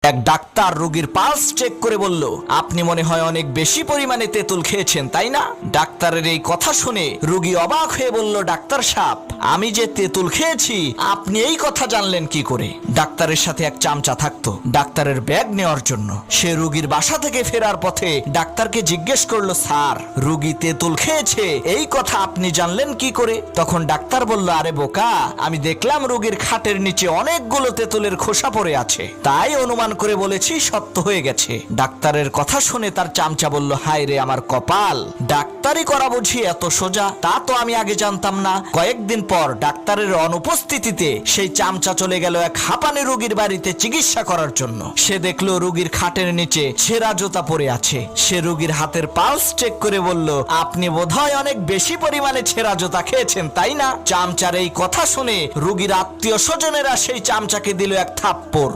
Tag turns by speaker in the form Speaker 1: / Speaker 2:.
Speaker 1: এক ডাক্তার রোগীর pulse check করে বলল, আপনি মনে হয় অনেক বেশি পরিমাণে তেঁতুল খেয়েছেন, তাই না? ডাক্তারের এই কথা শুনে রোগী অবাক হয়ে বলল, ডাক্তার সাহেব, আমি যে তেঁতুল খেয়েছি আপনি এই কথা জানলেন কি করে? ডাক্তারের সাথে এক চামচা থাকতো ডাক্তারের ব্যাগ নেওয়ার জন্য। সে রোগীর বাসা থেকে ফেরার পথে ডাক্তারকে জিজ্ঞেস করলো, স্যার, রোগী তেঁতুল খেয়েছে এই কথা আপনি জানলেন কি করে? তখন ডাক্তার বলল, আরে বোকা, আমি দেখলাম রোগীর খাটের নিচে অনেকগুলো তেঁতুলের খোসা পড়ে আছে, তাই অনুমান করে বলেছি সত্য হয়ে গেছে। ডাক্তারের কথা শুনে তার চামচা বলল, হায় রে আমার কপাল, ডাক্তারি করা বুঝি এত সোজা? তা তো আমি আগে জানতাম না। কয়েকদিন পর ডাক্তারের অনুপস্থিতিতে সেই চামচা চলে গেল এক হাঁপানি রোগীর বাড়িতে চিকিৎসা করার জন্য। সে দেখলো রোগীর খাটের নিচে ছেঁড়া জুতা পড়ে আছে। সে রোগীর হাতের পালস চেক করে বলল, আপনি বোধহয় অনেক বেশি পরিমাণে ছেঁড়া জুতা খেয়েছেন, তাই না? চামচার এই কথা শুনে রোগীর আত্মীয় স্বজনেরা সেই চামচাকে দিল এক থাপ্পড়।